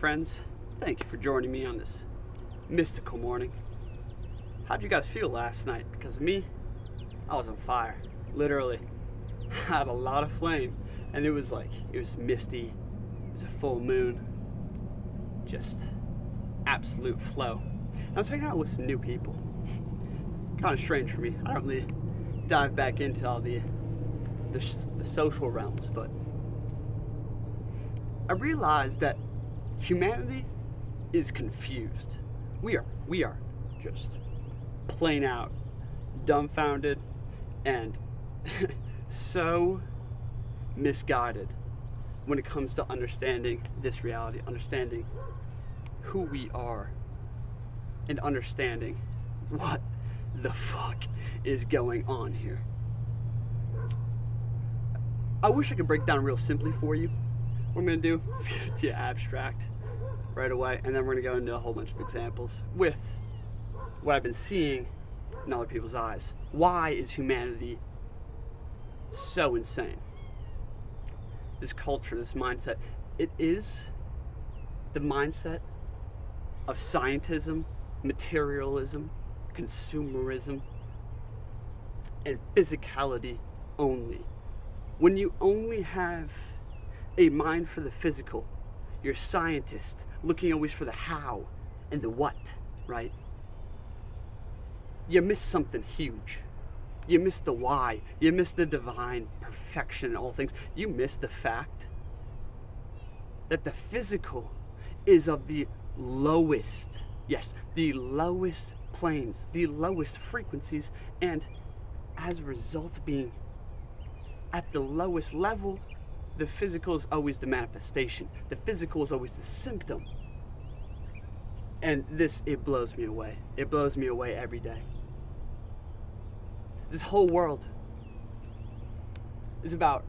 friends. Thank you for joining me on this mystical morning. How'd you guys feel last night? Because me, I was on fire. Literally. I had a lot of flame. And it was misty. It was a full moon. Just absolute flow. And I was hanging out with some new people. Kind of strange for me. I don't really dive back into all the social realms, but I realized that humanity is confused. We are just plain out dumbfounded and so misguided when it comes to understanding this reality, understanding who we are, and understanding what the fuck is going on here. I wish I could break down real simply for you. What I'm going to do is give it to you abstract right away, and then we're going to go into a whole bunch of examples with what I've been seeing in other people's eyes. Why is humanity so insane? This culture, this mindset, it is the mindset of scientism, materialism, consumerism, and physicality only. When you only have a mind for the physical, you're a scientist looking always for the how and the what, right? You miss something huge. You miss the why. You miss the divine perfection in all things. You miss the fact that the physical is of the lowest, yes, the lowest planes, the lowest frequencies, and as a result of being at the lowest level, the physical is always the manifestation. The physical is always the symptom. And this, it blows me away. It blows me away every day. This whole world is about...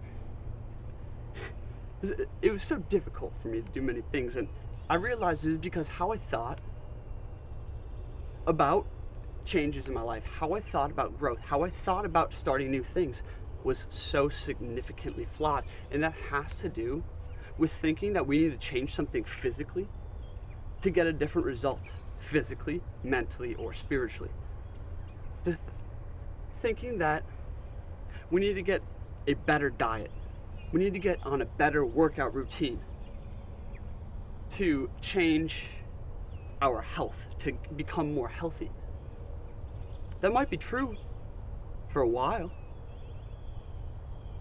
It was so difficult for me to do many things, and I realized it was because how I thought about changes in my life, how I thought about growth, how I thought about starting new things was so significantly flawed. And that has to do with thinking that we need to change something physically to get a different result, physically, mentally, or spiritually. Thinking that we need to get a better diet, we need to get on a better workout routine to change our health, to become more healthy. That might be true for a while.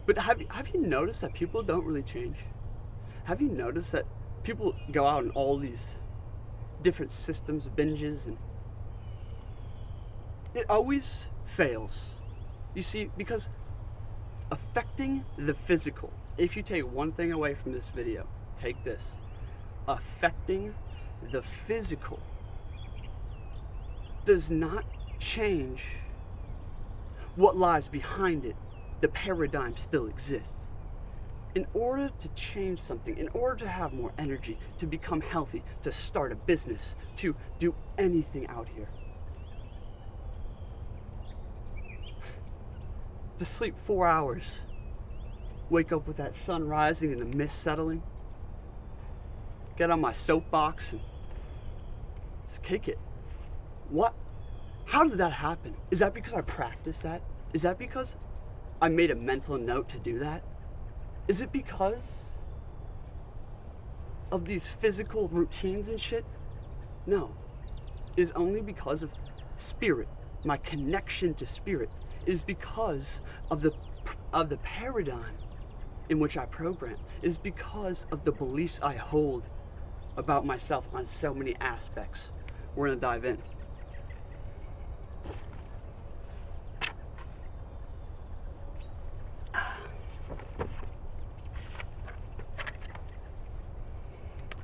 But have you noticed that people don't really change? Have you noticed that people go out in all these different systems, binges, and it always fails? You see, because affecting the physical, if you take one thing away from this video, take this. Affecting the physical does not change what lies behind it. The paradigm still exists. In order to change something, in order to have more energy, to become healthy, to start a business, to do anything out here, to sleep 4 hours, wake up with that sun rising and the mist settling, get on my soapbox and just kick it. What? How did that happen? Is that because I practiced that? Is that because I made a mental note to do that? Is it because of these physical routines and shit? No. It is only because of spirit, my connection to spirit. It is because of the paradigm in which I program. It is because of the beliefs I hold about myself on so many aspects. We're gonna dive in.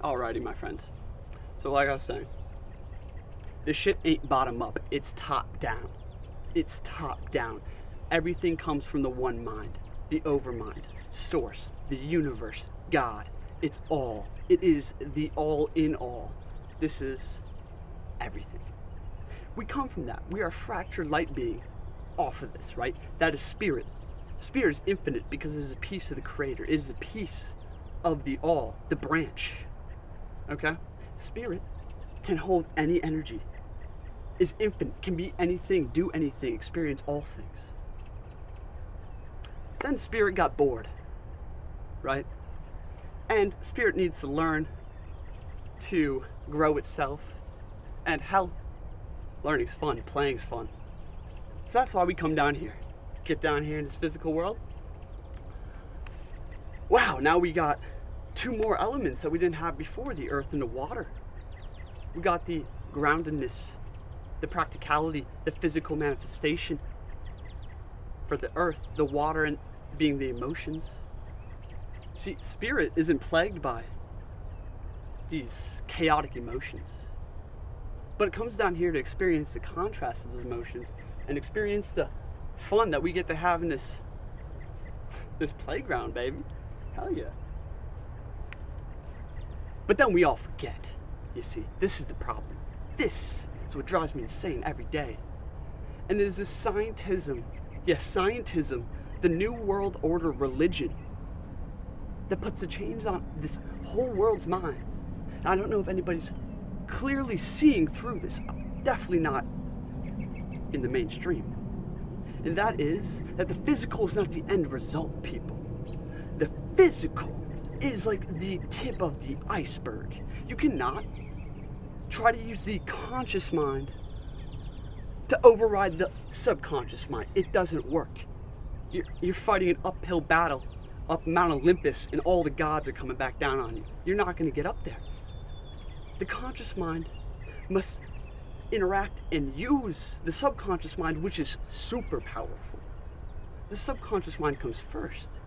Alrighty, my friends. So like I was saying, this shit ain't bottom up, it's top down. It's top down. Everything comes from the one mind, the overmind, source, the universe, God. It's all. It is the all in all. This is everything. We come from that. We are a fractured light being off of this, right? That is spirit. Spirit is infinite because it is a piece of the creator. It is a piece of the all, the branch. okay? Spirit can hold any energy, is infinite, can be anything, do anything, experience all things. Then spirit got bored, right? And spirit needs to learn to grow itself. And hell, learning's fun, playing's fun. So that's why we come down here. Get down here in this physical world. Wow, now we got two more elements that we didn't have before, the earth and the water. We got the groundedness, the practicality, the physical manifestation for the earth, the water, and being the emotions. See, spirit isn't plagued by these chaotic emotions, but it comes down here to experience the contrast of those emotions and experience the fun that we get to have in this playground, baby. Hell yeah. But then we all forget, you see. This is the problem. This is what drives me insane every day. And it is this scientism, yes, scientism, the New World Order religion that puts a change on this whole world's mind. And I don't know if anybody's clearly seeing through this. Definitely not in the mainstream. And that is that the physical is not the end result, people. The physical is like the tip of the iceberg. You cannot try to use the conscious mind to override the subconscious mind. It doesn't work. You're fighting an uphill battle up Mount Olympus and all the gods are coming back down on you. You're not going to get up there. The conscious mind must interact and use the subconscious mind, which is super powerful. The subconscious mind comes first.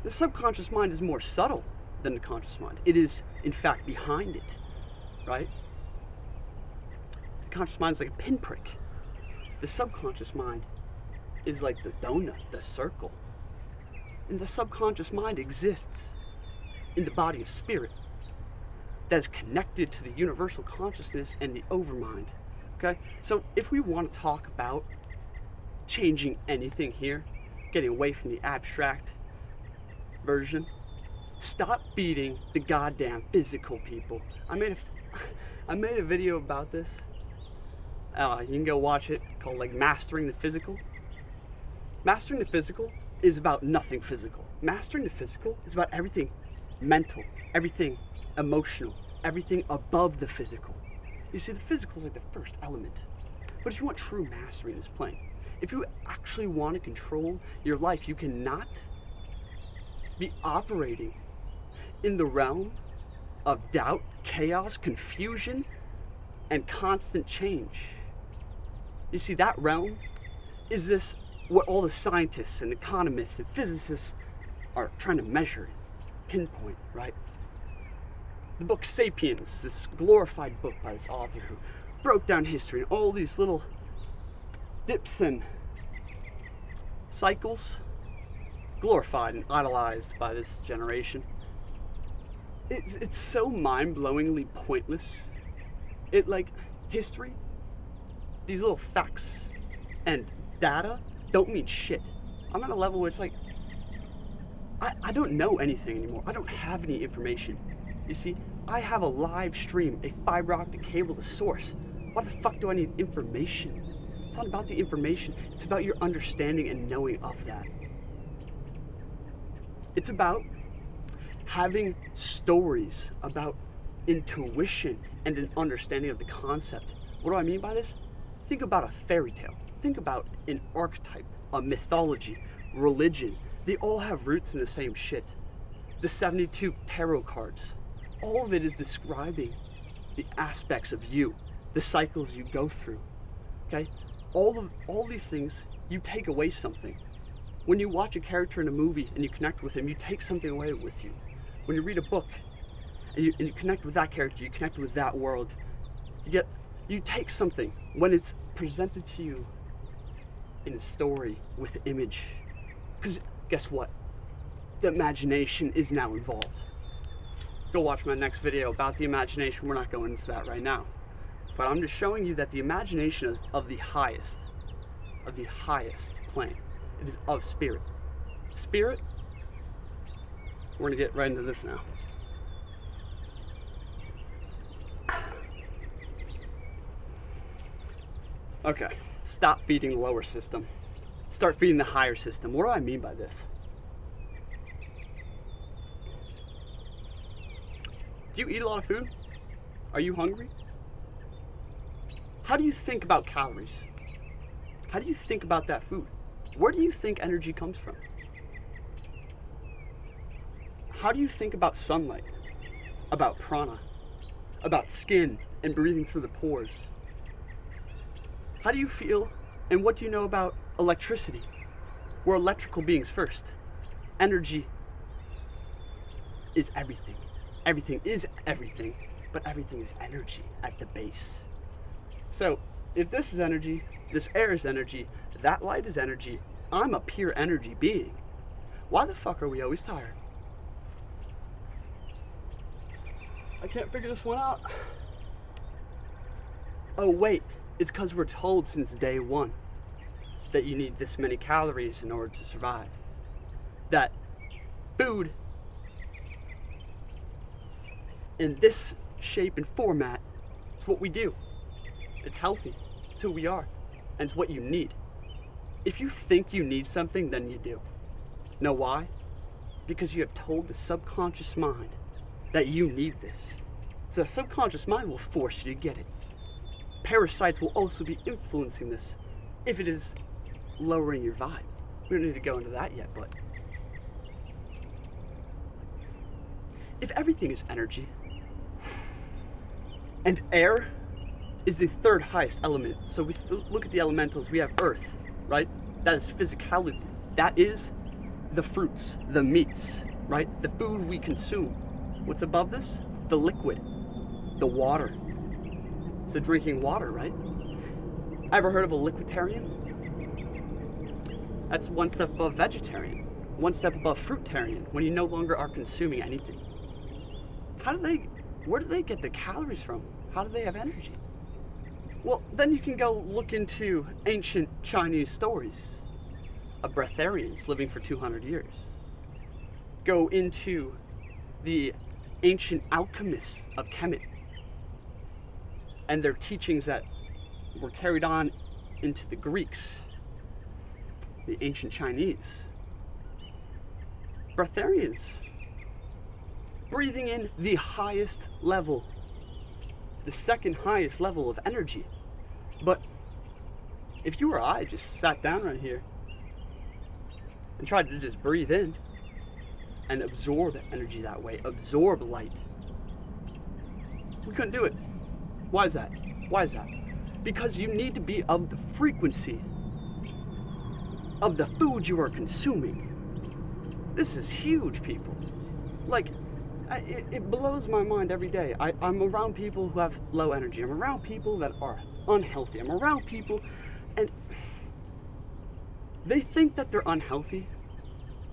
The subconscious mind is more subtle than the conscious mind. It is, in fact, behind it, right? The conscious mind is like a pinprick. The subconscious mind is like the donut, the circle. And the subconscious mind exists in the body of spirit that is connected to the universal consciousness and the overmind. Okay? So if we want to talk about changing anything here, getting away from the abstract version, stop beating the goddamn physical, people. I made a video about this. You can go watch it, called like Mastering the Physical. Mastering the Physical is about nothing physical. Mastering the Physical is about everything mental, everything emotional, everything above the physical. You see, the physical is like the first element. But if you want true mastery in this plane, if you actually want to control your life, you cannot be operating in the realm of doubt, chaos, confusion, and constant change. You see, that realm is this what all the scientists and economists and physicists are trying to measure, pinpoint, right? The book Sapiens, this glorified book by this author who broke down history and all these little dips and cycles, glorified and idolized by this generation. It's so mind-blowingly pointless. It, like, history, these little facts and data don't mean shit. I'm at a level where it's like, I don't know anything anymore. I don't have any information. You see, I have a live stream, a fiber optic cable to source. Why the fuck do I need information? It's not about the information. It's about your understanding and knowing of that. It's about having stories about intuition and an understanding of the concept. What do I mean by this? Think about a fairy tale. Think about an archetype, a mythology, religion. They all have roots in the same shit. The 72 tarot cards. All of it is describing the aspects of you, the cycles you go through. Okay? All these things, you take away something. When you watch a character in a movie and you connect with him, you take something away with you. When you read a book and you connect with that character, you connect with that world, you take something when it's presented to you in a story with image. Because guess what? The imagination is now involved. Go watch my next video about the imagination. We're not going into that right now. But I'm just showing you that the imagination is of the highest plane. It is of spirit. Spirit, we're going to get right into this now. Okay, stop feeding the lower system. Start feeding the higher system. What do I mean by this? Do you eat a lot of food? Are you hungry? How do you think about calories? How do you think about that food? Where do you think energy comes from? How do you think about sunlight? About prana? About skin and breathing through the pores? How do you feel and what do you know about electricity? We're electrical beings first. Energy is everything. Everything is everything, but everything is energy at the base. So, if this is energy, this air is energy, that light is energy, I'm a pure energy being. Why the fuck are we always tired? I can't figure this one out. Oh wait, it's because we're told since day one that you need this many calories in order to survive. That food in this shape and format is what we do. It's healthy. It's who we are. And it's what you need. If you think you need something, then you do. Know why? Because you have told the subconscious mind that you need this. So the subconscious mind will force you to get it. Parasites will also be influencing this if it is lowering your vibe. We don't need to go into that yet, but if everything is energy, and air is the third highest element, so we look at the elementals, we have earth, right? That is physicality. That is the fruits, the meats, right? The food we consume. What's above this? The liquid, the water. So drinking water, right? Ever heard of a liquiditarian? That's one step above vegetarian, one step above fruitarian, when you no longer are consuming anything. Where do they get the calories from? How do they have energy? Well, then you can go look into ancient Chinese stories of breatharians living for 200 years. Go into the ancient alchemists of Kemet and their teachings that were carried on into the Greeks, the ancient Chinese. Breatharians, breathing in the highest level, the second highest level of energy. But if you or I just sat down right here and tried to just breathe in and absorb energy that way, absorb light, we couldn't do it. Why is that? Why is that? Because you need to be of the frequency of the food you are consuming. This is huge, people. Like, it blows my mind every day. I'm around people who have low energy. I'm around people that are unhealthy. I'm around people and they think that they're unhealthy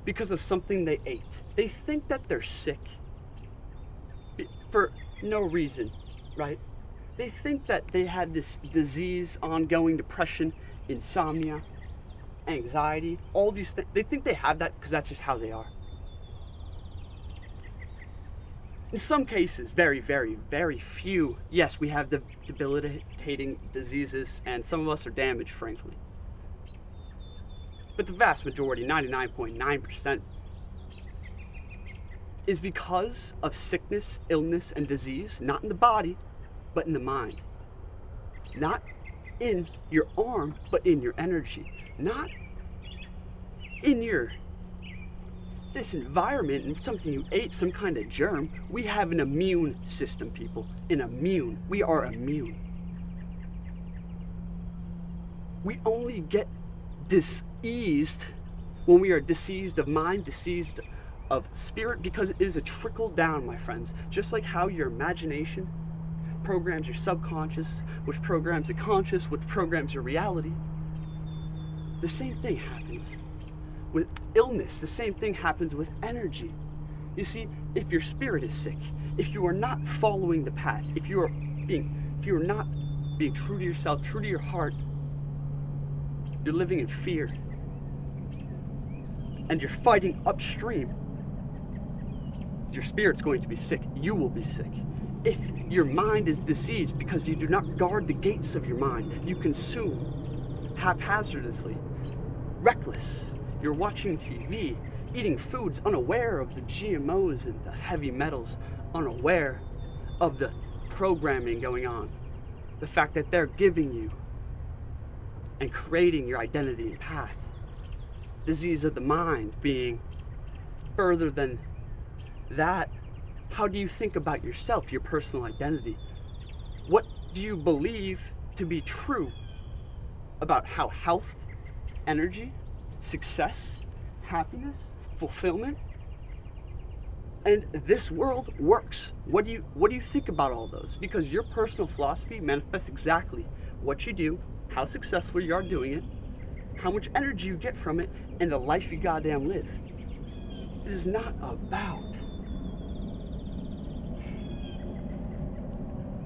because of something they ate. They think that they're sick for no reason, right? They think that they had this disease, ongoing depression, insomnia, anxiety, all these things. They think they have that because that's just how they are. In some cases, very, very, very few, yes, we have the debilitating diseases, and some of us are damaged, frankly. But the vast majority, 99.9%, is because of sickness, illness, and disease, not in the body, but in the mind. Not in your arm, but in your energy. Not in this environment and something you ate, some kind of germ. We have an immune system, people. We are immune. We only get diseased when we are diseased of mind, diseased of spirit, because it is a trickle down, my friends. Just like how your imagination programs your subconscious, which programs the conscious, which programs your reality. The same thing happens with illness. The same thing happens with energy. You see, if your spirit is sick, if you are not following the path, if you are not being true to yourself, true to your heart, you're living in fear. And you're fighting upstream. Your spirit's going to be sick. You will be sick. If your mind is diseased because you do not guard the gates of your mind, you consume haphazardly, reckless. You're watching TV, eating foods, unaware of the GMOs and the heavy metals, unaware of the programming going on. The fact that they're giving you and creating your identity and path. Disease of the mind being further than that. How do you think about yourself, your personal identity? What do you believe to be true about how health, energy, success, happiness, fulfillment, and this world works? What do you think about all those? Because your personal philosophy manifests exactly what you do, how successful you are doing it, how much energy you get from it, and the life you goddamn live. It is not about...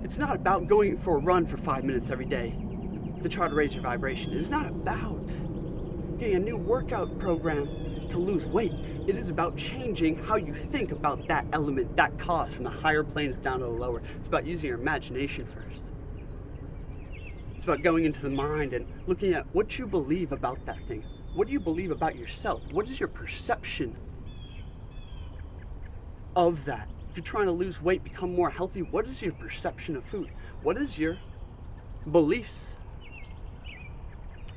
It's not about going for a run for 5 minutes every day to try to raise your vibration. It is not about getting a new workout program to lose weight. It is about changing how you think about that element, that cause, from the higher planes down to the lower. It's about using your imagination first. It's about going into the mind and looking at what you believe about that thing. What do you believe about yourself? What is your perception of that? If you're trying to lose weight, become more healthy, what is your perception of food? What is your beliefs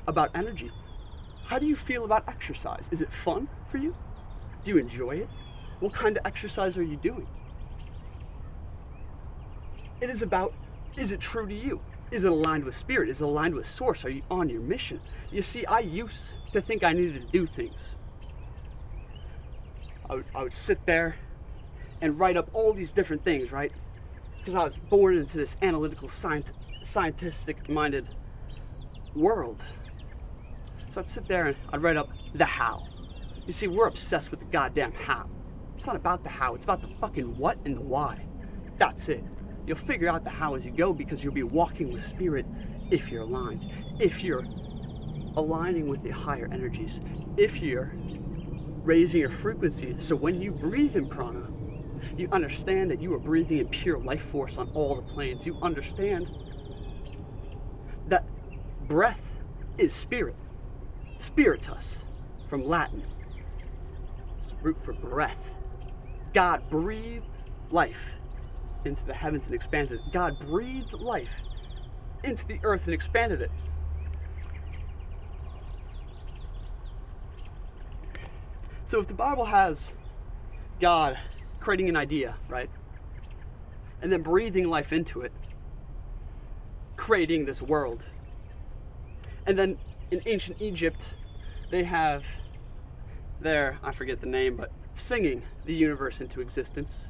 about energy? How do you feel about exercise? Is it fun for you? Do you enjoy it? What kind of exercise are you doing? It is about, is it true to you? Is it aligned with spirit? Is it aligned with source? Are you on your mission? You see, I used to think I needed to do things. I would sit there and write up all these different things, right? Because I was born into this analytical, scientific-minded world. So I'd sit there and I'd write up the how. You see, we're obsessed with the goddamn how. It's not about the how, it's about the fucking what and the why. That's it. You'll figure out the how as you go, because you'll be walking with spirit if you're aligned. If you're aligning with the higher energies. If you're raising your frequency, so when you breathe in prana, you understand that you are breathing in pure life force on all the planes. You understand that breath is spirit. Spiritus, from Latin. It's the root for breath. God breathed life into the heavens and expanded it. God breathed life into the earth and expanded it. So if the Bible has God creating an idea, right? And then breathing life into it, creating this world. And then in ancient Egypt, they have their, I forget the name, but singing the universe into existence.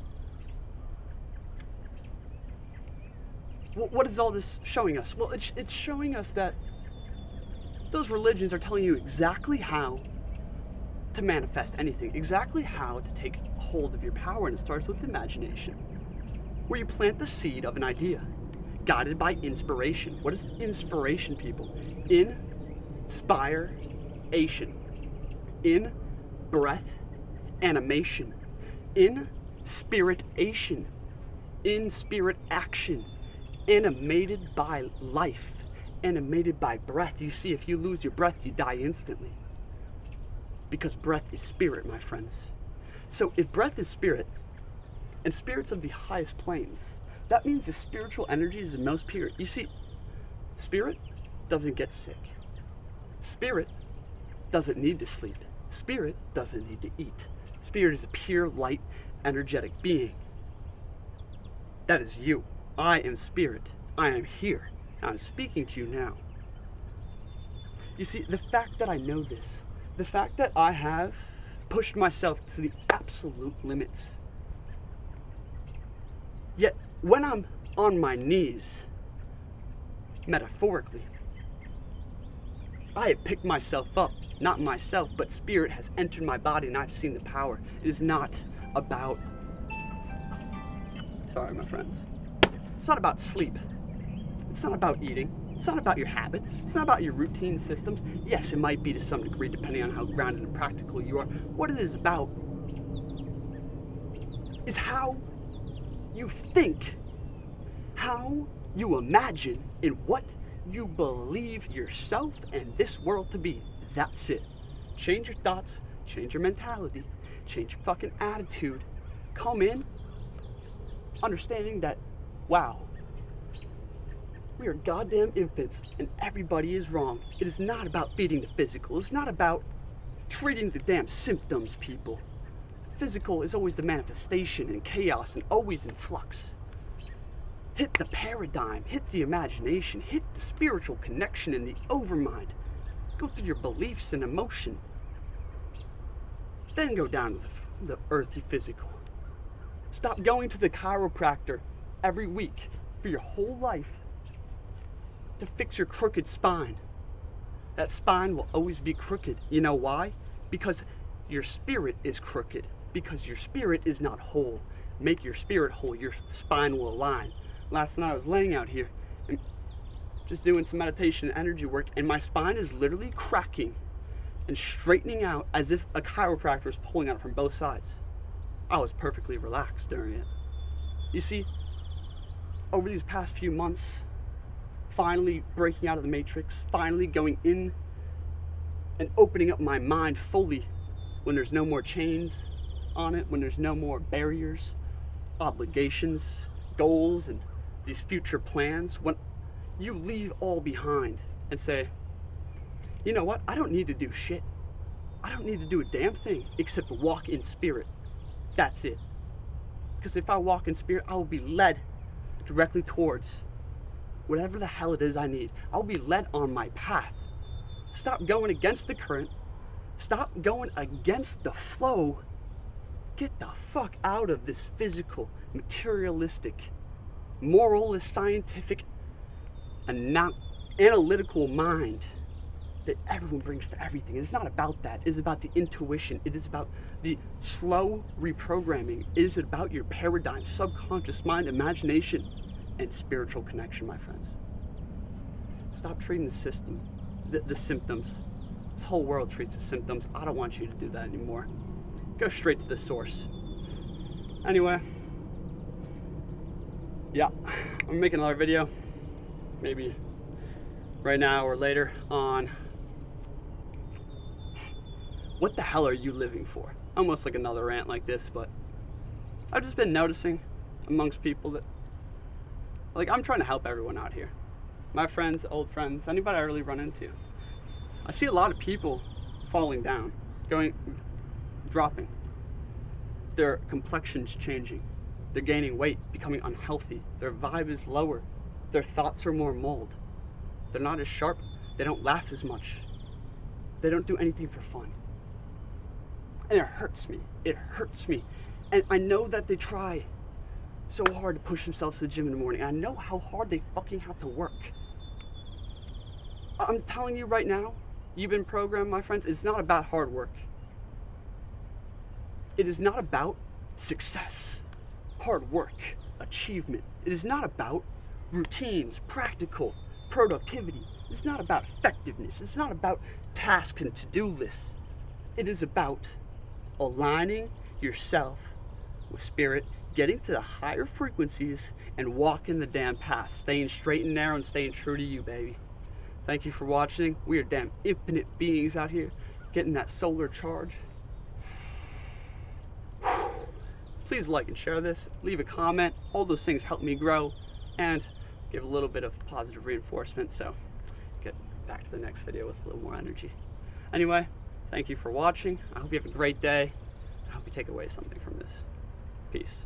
What is all this showing us? Well, it's showing us that those religions are telling you exactly how to manifest anything, exactly how to take hold of your power, and it starts with imagination, where you plant the seed of an idea, guided by inspiration. What is inspiration, people? Inspiration. In breath, animation. In spiritation. In spirit action. Animated by life. Animated by breath. You see, if you lose your breath, you die instantly. Because breath is spirit, my friends. So if breath is spirit, and spirit's of the highest planes, that means the spiritual energy is the most pure. You see, spirit doesn't get sick. Spirit doesn't need to sleep. Spirit doesn't need to eat. Spirit is a pure, light, energetic being. That is you. I am spirit. I am here. I'm speaking to you now. You see, the fact that I know this, the fact that I have pushed myself to the absolute limits, yet when I'm on my knees, metaphorically, I have picked myself up, not myself, but spirit has entered my body and I've seen the power. It is not about, sorry my friends, it's not about sleep. It's not about eating. It's not about your habits. It's not about your routine systems. Yes, it might be to some degree, depending on how grounded and practical you are. What it is about is how you think how you imagine and what you believe yourself and this world to be. That's it. Change your thoughts, change your mentality, change your fucking attitude. Come in understanding that, wow, we are goddamn infants and everybody is wrong. It is not about feeding the physical. It's not about treating the damn symptoms, people. Physical is always the manifestation and chaos and always in flux. Hit the paradigm, hit the imagination, hit the spiritual connection in the overmind. Go through your beliefs and emotion. Then go down to the earthy physical. Stop going to the chiropractor every week for your whole life to fix your crooked spine. That spine will always be crooked. You know why? Because your spirit is crooked. Because your spirit is not whole. Make your spirit whole, your spine will align. Last night I was laying out here and just doing some meditation and energy work, and my spine is literally cracking and straightening out as if a chiropractor is pulling on it from both sides. I was perfectly relaxed during it. You see, over these past few months, finally breaking out of the matrix, finally going in and opening up my mind fully when there's no more chains on it, when there's no more barriers, obligations, goals, and these future plans. When you leave all behind and say, you know what, I don't need to do shit. I don't need to do a damn thing except walk in spirit. That's it. Because if I walk in spirit, I will be led directly towards whatever the hell it is I need. I'll be led on my path. Stop going against the current. Stop going against the flow. Get the fuck out of this physical, materialistic, moralist, scientific, and analytical mind that everyone brings to everything. It's not about that. It is about the intuition. It is about the slow reprogramming. It is about your paradigm, subconscious mind, imagination, and spiritual connection, my friends. Stop treating the system, the symptoms. This whole world treats the symptoms. I don't want you to do that anymore. Go straight to the source. Anyway, yeah, I'm making another video, maybe right now or later, on what the hell are you living for? Almost like another rant like this, but I've just been noticing amongst people that, like, I'm trying to help everyone out here. My friends, old friends, anybody I really run into. I see a lot of people falling down, dropping. Their complexion's changing. They're gaining weight, becoming unhealthy. Their vibe is lower. Their thoughts are more mulled. They're not as sharp. They don't laugh as much. They don't do anything for fun. And it hurts me. It hurts me. And I know that they try so hard to push themselves to the gym in the morning. I know how hard they fucking have to work. I'm telling you right now, you've been programmed, my friends. It's not about hard work. It is not about success, hard work, achievement. It is not about routines, practical, productivity. It's not about effectiveness. It's not about tasks and to-do lists. It is about aligning yourself with spirit, getting to the higher frequencies, and walking the damn path, staying straight and narrow and staying true to you, baby. Thank you for watching. We are damn infinite beings out here, getting that solar charge. Please like and share this, leave a comment. All those things help me grow and give a little bit of positive reinforcement, so get back to the next video with a little more energy. Anyway, thank you for watching. I hope you have a great day. I hope you take away something from this. Peace.